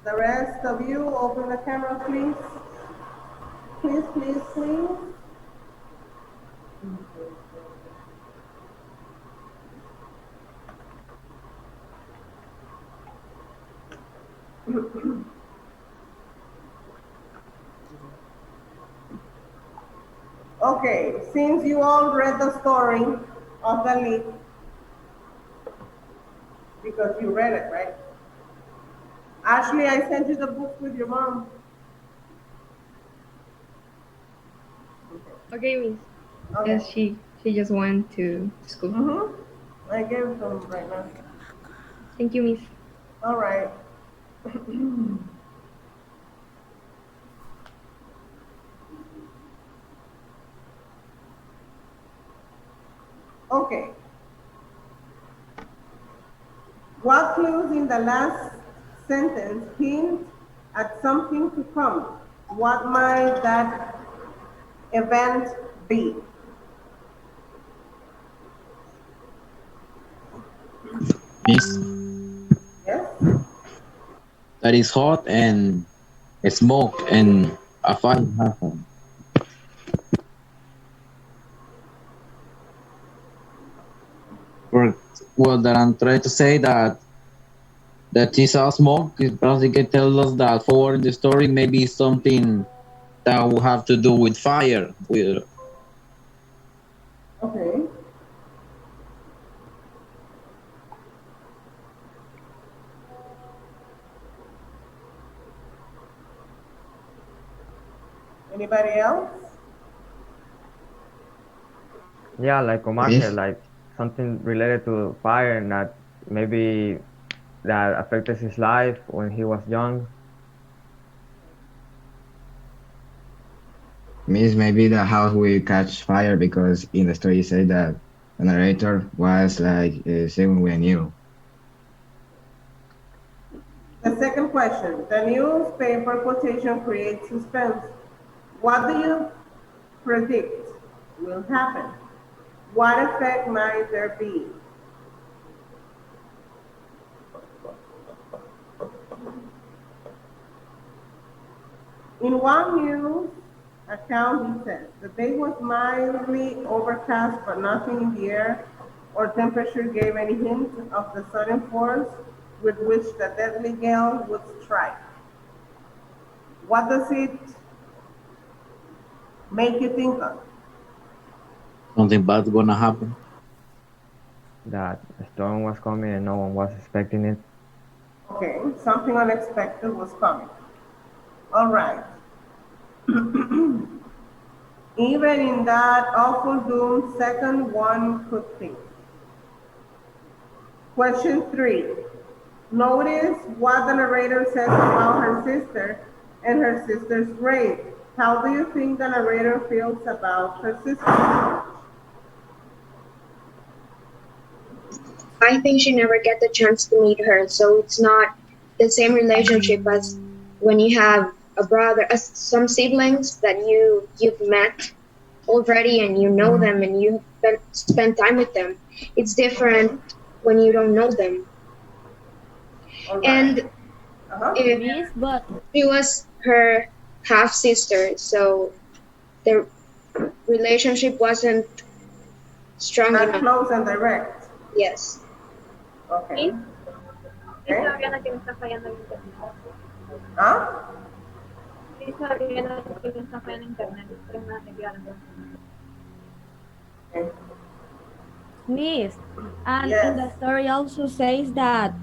The rest of you, open the camera, please. Please, please, please. Okay, since you all read the story of the leaf, because you read it, right? Ashley, I sent you the book with your mom. Okay, Miss. Okay. Yes, she just went to school. I gave them right now. Thank you, Miss. All right. Okay. What clues in the last sentence hint at something to come? What might that event be? Miss, Yes? that is hot and smoke and a fire happen. For well, that I'm trying to say that is all smoke is basically tell us that forward in the story maybe something that will have to do with fire. With Okay. Anybody else? Yeah, like Omar said, Miss, like something related to fire and that maybe that affected his life when he was young. Miss, maybe the house will catch fire because in the story you say that the narrator was like saying we knew. The second question. The newspaper quotation creates suspense. What do you predict will happen? What effect might there be? In one news account, he says, the day was mildly overcast, but nothing in the air or temperature gave any hint of the sudden force with which the deadly gale would strike. What does it make you think of? something bad gonna happen. That a storm was coming and no one was expecting it. Okay, something unexpected was coming. All right. Even in that awful doom, second one could think. Question 3. Notice what the narrator says about her sister and her sister's grave. How do you think the narrator feels about her sister? I think she never get the chance to meet her, so it's not the same relationship as when you have a brother, some siblings that you've met already and you know them and you spend time with them. It's different Okay. when you don't know them. All right. And Uh-huh. if Miss, but she was her half sister, so the relationship wasn't strong Not enough. close and direct. Yes. Okay. Miss, Miss Okay. sabía na que me está fallando el internet. Huh? Miss sabía na que me está fallando el internet. Pero me arreglaron. Okay. Miss, and in the Yes. story also says that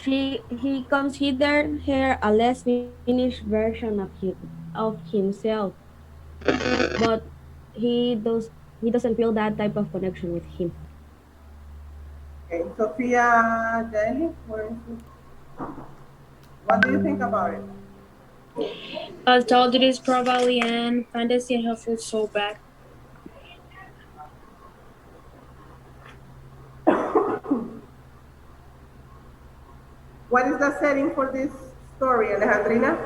he considered her a less finished version of himself, but he doesn't feel that type of connection with him. Okay. Sophia Daly, what do you think about it? I thought it is probably an fantasy and her feel so bad. What is the setting for this story, Alejandrina?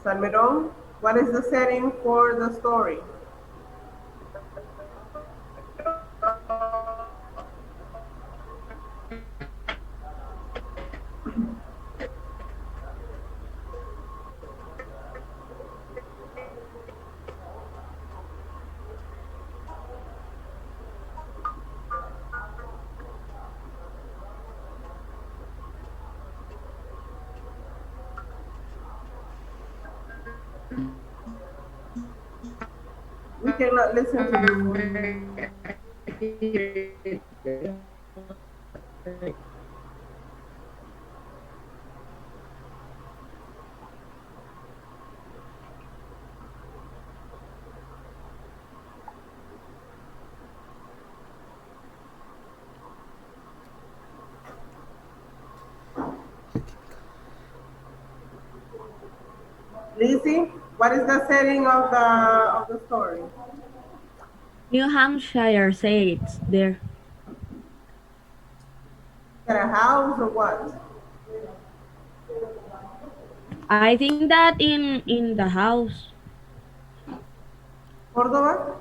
Salmerón, what is the setting for the story? cannot listen to you. Lizzie, what is the setting of the story? New Hampshire says there. Is that a house or what? I think that in the house. Córdoba?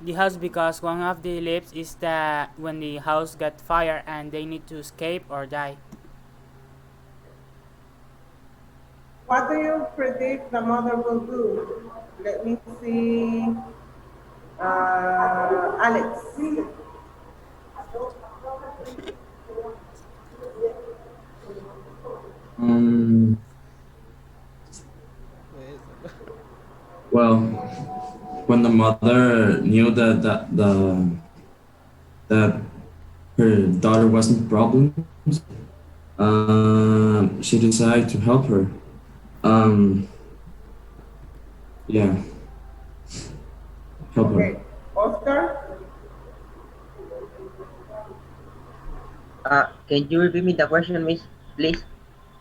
The house, because one of the lips is that when the house got fire and they need to escape or die. What do you predict the mother will do? Let me see. Alex. Um, well, when the mother knew that her daughter wasn't problems, she decided to help her. Yeah, help her. Okay. Oscar? Can you repeat me the question, miss, please?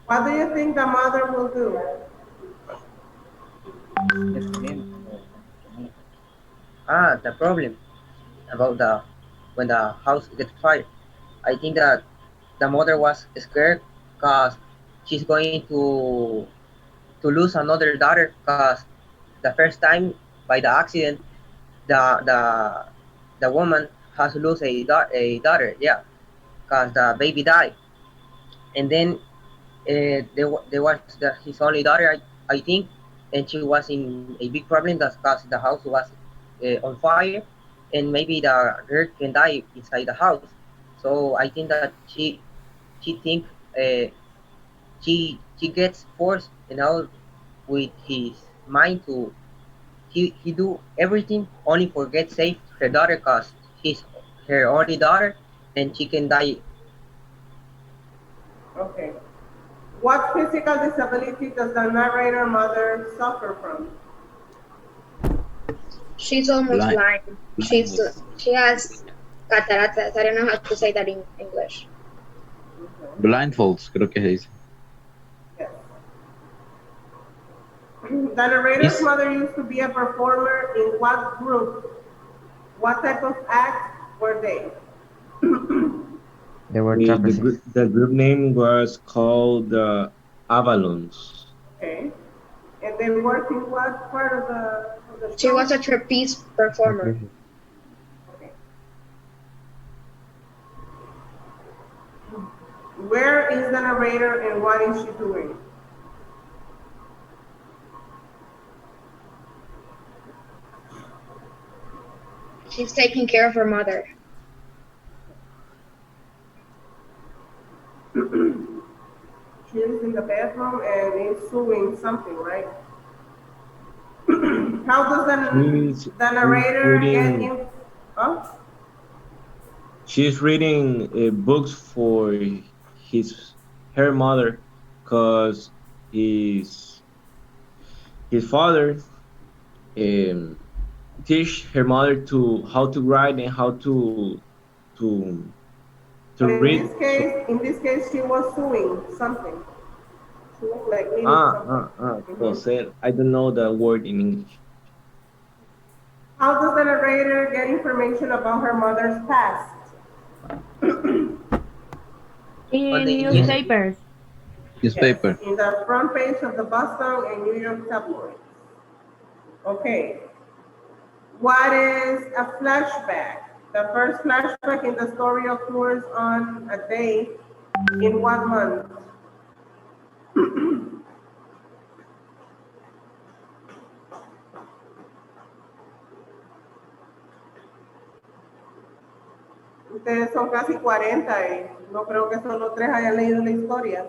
What do you think the mother will do? The problem about when the house gets fire. I think that the mother was scared because she's going to lose another daughter because the first time by the accident the the the woman has lose a daughter, yeah, because the baby died, and then there was his only daughter, I think, and she was in a big problem because the house was on fire, and maybe the girl can die inside the house. So I think that she think she gets forced, with his mind to he do everything only for get save her daughter because he's her only daughter and she can die. Okay. What physical disability does the narrator mother suffer from? She's almost blind. She has cataratas. I don't know how to say that in English. Blindfolds, creo que se dice. Yes. The narrator's mother used to be a performer in what group? What type of act were they? They were the group name was called the Avalons. Okay. And they worked in what part of the She was a trapeze performer. Okay. Where is the narrator and what is she doing? She's taking care of her mother. She is in the bathroom and is sewing something, right? How does the narrator get in? Huh? She's reading books for her mother, cause his father teach her mother to how to write and how to read. In this case, she was sewing something. She was like reading something. So I don't know the word in English. How does the narrator get information about her mother's past? In newspapers. Newspaper. Yes, in the front page of the Boston and New York tabloids. Okay. What is a flashback? The first flashback in the story occurs on a day in what month? Ustedes son casi 40 y no creo que solo 3 hayan leído la historia.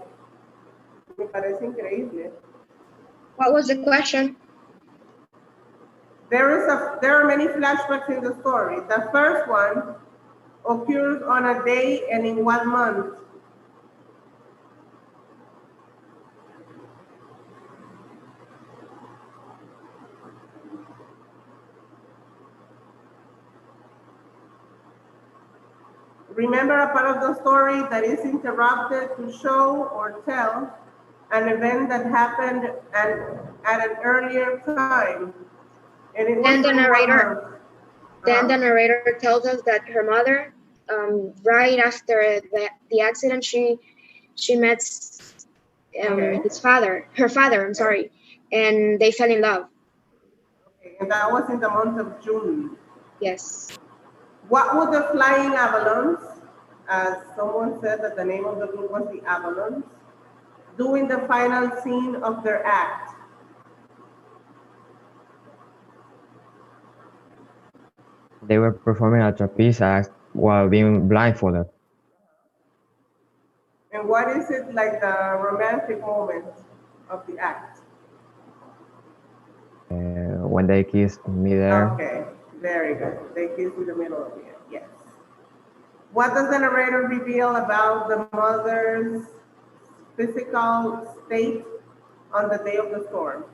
Me parece increíble. What was the question? There are many flashbacks in the story. The first one occurs on a day and in 1 month. Remember a part of the story that is interrupted to show or tell an event that happened at an earlier time. And it was Then the in 1 narrator, month. then the narrator tells us that her mother, right after the accident, she met her father. I'm sorry, and they fell in love. Okay, and that was in the month of June. Yes. What would the Flying Avalons, as someone said that the name of the group was the Avalons, do in the final scene of their act? They were performing a trapeze act while being blindfolded. And what is it like the romantic moment of the act? When they kissed midair. Okay, very good. They kiss in the middle of it, yes. What does the narrator reveal about the mother's physical state on the day of the storm?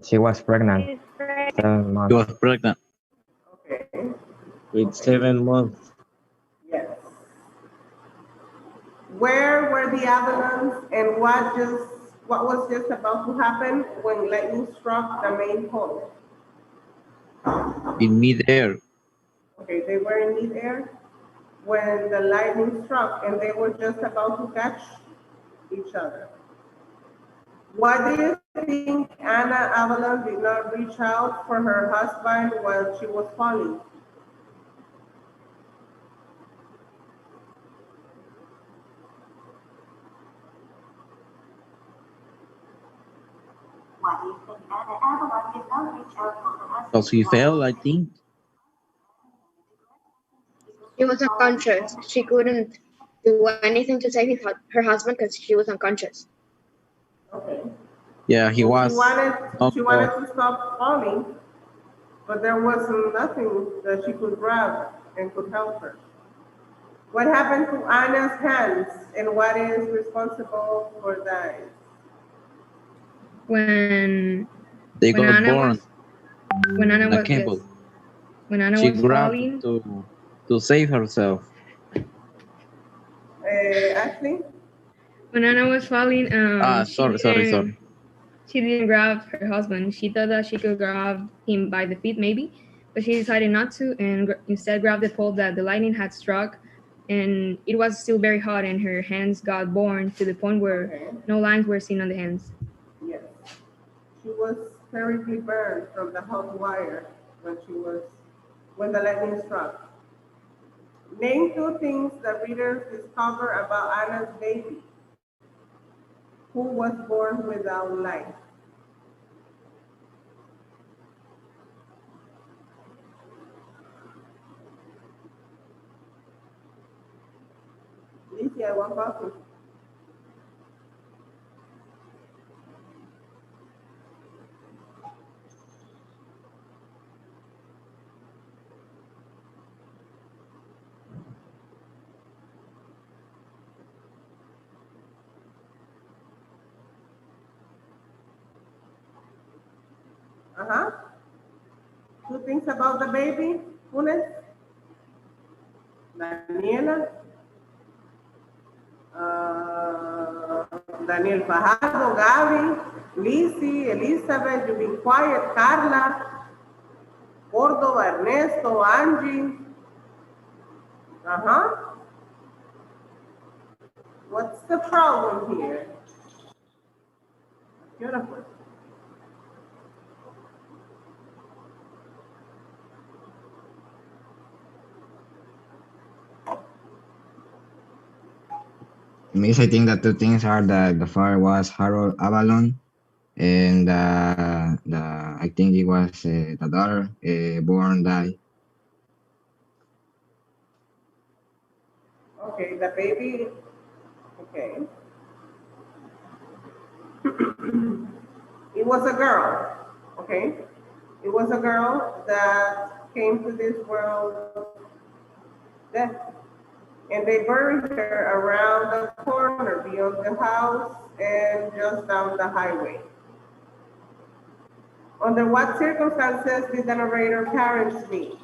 She was pregnant. 7 months. She was pregnant. Okay. With 7 months. Yes. Where were the Avalons and what was just about to happen when lightning struck the main pole? In midair. Okay, they were in midair when the lightning struck and they were just about to catch each other. Why do you think Anna Avalon did not reach out for her husband while she was falling? Why do you think Anna Avalon did not reach out for her husband? Because he fell, I think. She was unconscious. She couldn't do anything to save her husband because she was unconscious. Okay. Yeah, he was. She wanted to stop falling, but there was nothing that she could grab and could help her. What happened to Anna's hands and what is responsible for that? When They when got Anna born. was when Anna in a was cable. yes, when Anna She was grabbed falling. to save herself. Ashley? When Anna was falling, sorry. She didn't grab her husband. She thought that she could grab him by the feet, maybe, but she decided not to, and instead grabbed the pole that the lightning had struck. And it was still very hot, and her hands got burned to the point where no lines were seen on the hands. Yes. She was terribly burned from the hot wire when the lightning struck. Name 2 things that readers discover about Anna's baby, who was born without life. Lizzie, I want coffee. Uh-huh. 2 things about the baby, Funes, Daniela, Daniel Fajardo, Gaby, Lizzie, Elizabeth, you've been quiet, Carla, Cordova, Ernesto, Angie. Uh-huh. What's the problem here? Beautiful. Miss, I think that 2 things are that the father was Harold Avalon, and I think it was the daughter born died. Okay, the baby. Okay. It was a girl. Okay? It was a girl that came to this world deaf. And they buried her around the corner beyond the house and just down the highway. Under what circumstances did the narrator parents meet?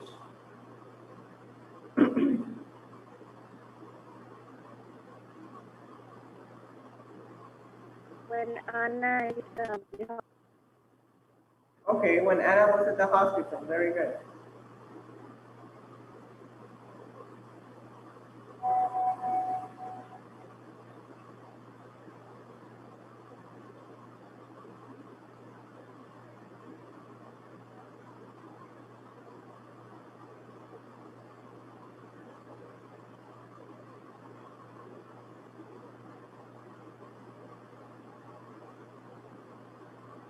When Anna is Okay, when Anna was at the hospital. Very good.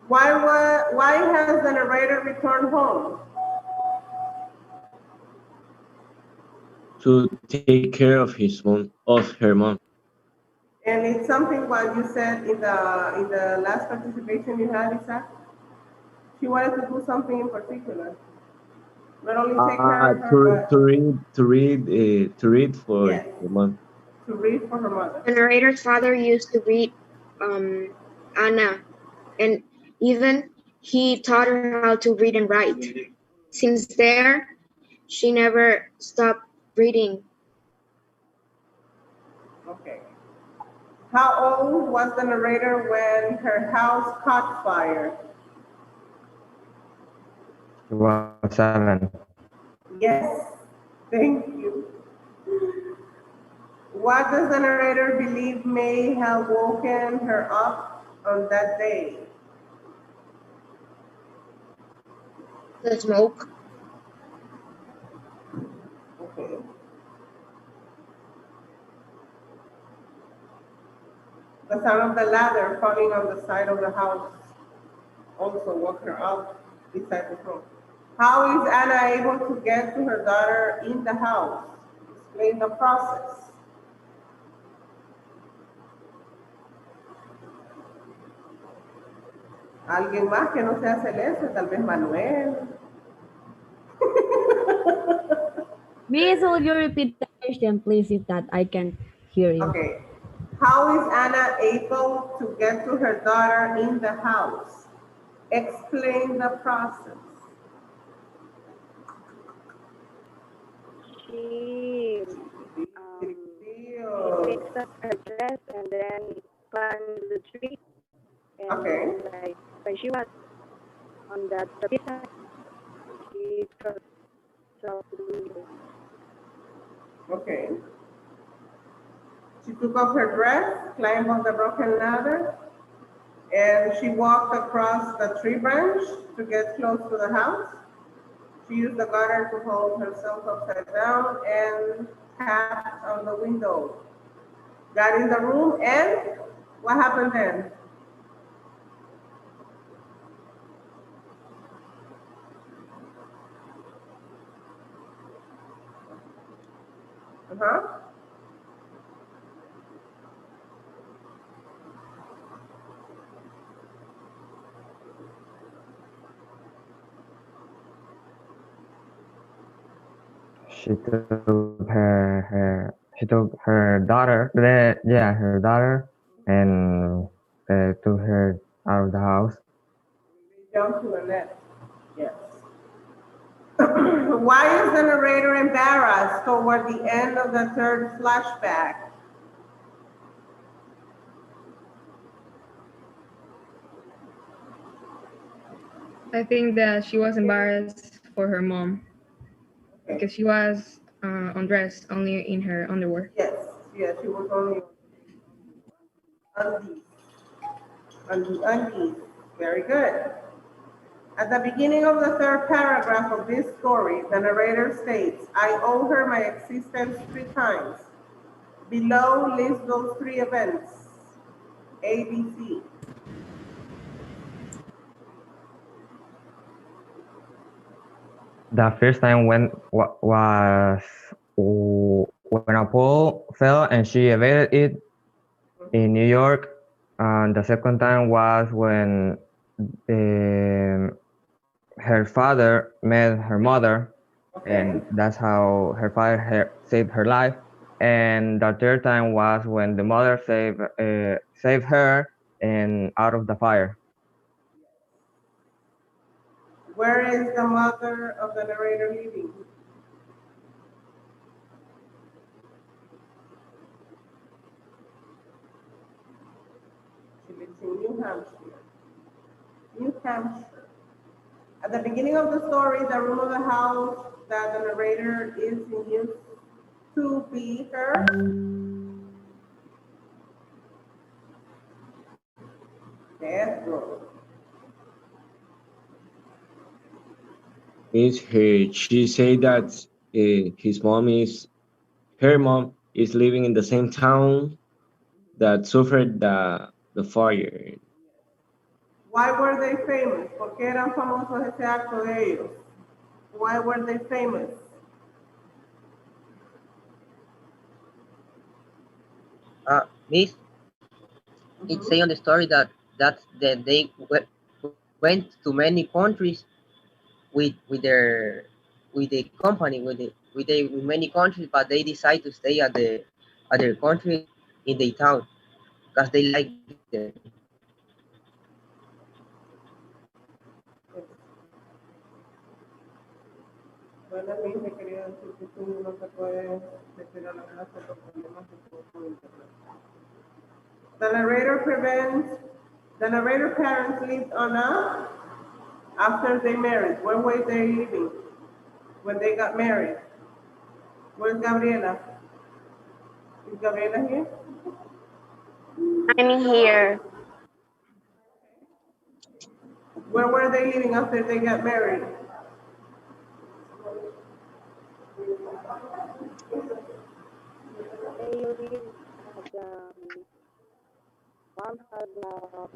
Why has the narrator returned home? To take care of her mom. And it's something what you said in the last participation you had, Isaac. She wanted to do something in particular. Not only take care of her, To read for Yes. the mom. but to read for her mother. The narrator's father used to read Anna, and even he taught her how to read and write. Since there, she never stopped reading. Okay. How old was the narrator when her house caught fire? He was 7. Yes. Thank you. What does the narrator believe may have woken her up on that day? The smoke. Okay. The sound of the ladder falling on the side of the house also woke her up beside the room. How is Anna able to get to her daughter in the house? Explain the process. Alguien más que no sea Celeste, tal vez Manuel. Miss, will you repeat the question, please, if that I can hear you? Okay. How is Anna able to get to her daughter in the house? Explain the process. she picks up her dress and then climbs the tree. And Okay. like when she was on that side, she throws herself to the window. Okay. She took off her dress, climbed on the broken ladder, and she walked across the tree branch to get close to the house. She used the gutter to hold herself upside down and tapped on the window. Got in the room, and what happened then? Uh-huh. She took her daughter, her daughter, and took her out of the house. Jump to the net. Yes. Why is the narrator embarrassed toward the end of the third flashback? I think that she was embarrassed for her mom because she was undressed only in her underwear. Yes, she was only undies. Undies. Very good. At the beginning of the third paragraph of this story, the narrator states, I owe her my existence 3 times. Below lists those 3 events. A, B, C. The first time was when a pole fell and she evaded it in New York. And the second time was when her father met her mother, Okay. and that's how her father saved her life. And the third time was when the mother saved her and out of the fire. Where is the mother of the narrator living? She lives in New Hampshire. New Hampshire. At the beginning of the story, the room of the house that the narrator is in used to be her bedroom. Miss her, she said that her mom is living in the same town that suffered the fire. Why were they famous? ¿Por qué eran famosos ese acto de ellos? Why were they famous? Miss, it say on the story that they went to many countries with the company with many countries, but they decide to stay at their country in the town because they like it. Bueno, a mí me quería decir que tú no te puedes meter a la clase por problemas por internet. The narrator parents lived on a, after they married. Where were they living when they got married? Where's Gabriela? Is Gabriela here? I'm here. Where were they living after they got married? They live at the farmhouse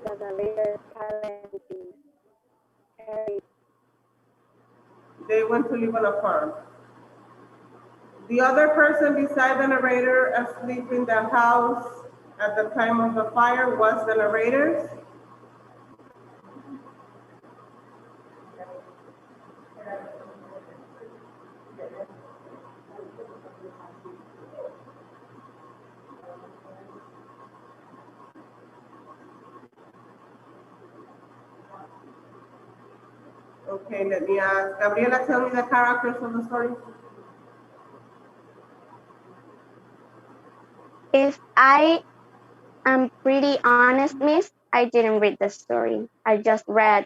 that the later parents carried. They went to live on a farm. The other person beside the narrator asleep in the house at the time of the fire was the narrator's. Okay, let me ask. Gabriela, tell me the characters of the story. If I am pretty honest, miss, I didn't read the story. I just read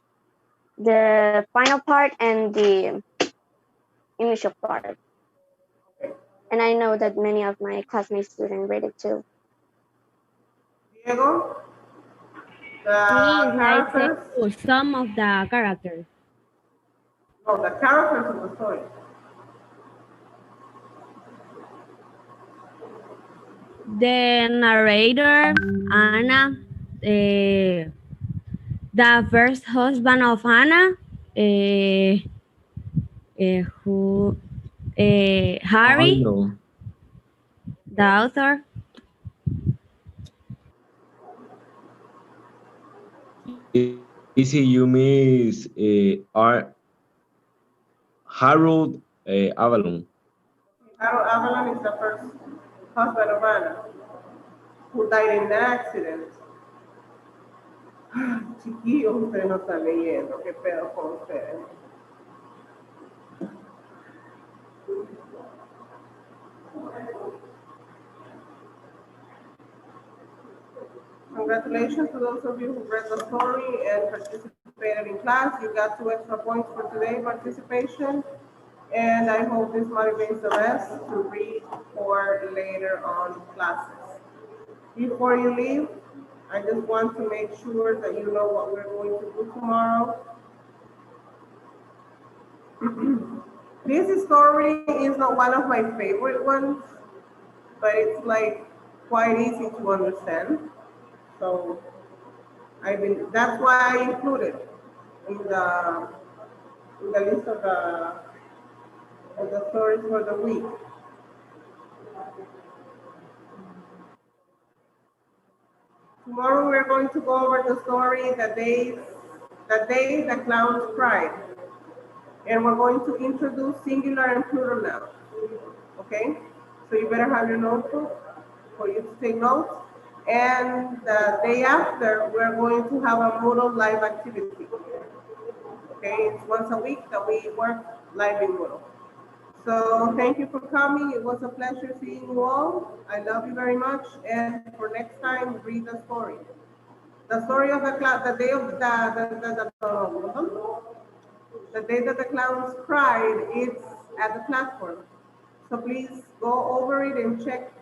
the final part and the initial part. And I know that many of my classmates didn't read it too. Diego? The Please, I characters? say some of the characters. No, the characters of the story. The narrator, Anna, the first husband of Anna, who, Harry, Arnold. the author. Easy, you miss Harold Avalon. Harold Avalon is the first husband of Anna, who died in an accident. Chiquillos, ustedes no están leyendo. ¿Qué pedo con ustedes? Congratulations to those of you who read the story and participated in class. You got 2 extra points for today's participation. And I hope this motivates the rest to read for later on classes. Before you leave, I just want to make sure that you know what we're going to do tomorrow. This story is not one of my favorite ones, but it's like quite easy to understand. So that's why I included in the list of the stories for the week. Tomorrow we're going to go over the story, the days The Day the Clowns Cried. And we're going to introduce singular and plural now. Okay? So you better have your notebook for you to take notes. And the day after, we're going to have a Moodle live activity. Okay? It's once a week that we work live in Moodle. So thank you for coming. It was a pleasure seeing you all. I love you very much. And for next time, read the story. The story of the day of the day that the clowns cried, it's at the platform. So please go over it and check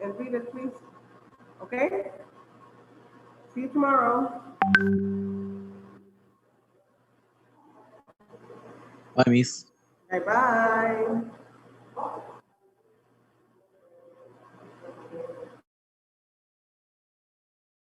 and read it, please. Okay? See you tomorrow. Bye, Miss. Bye-bye.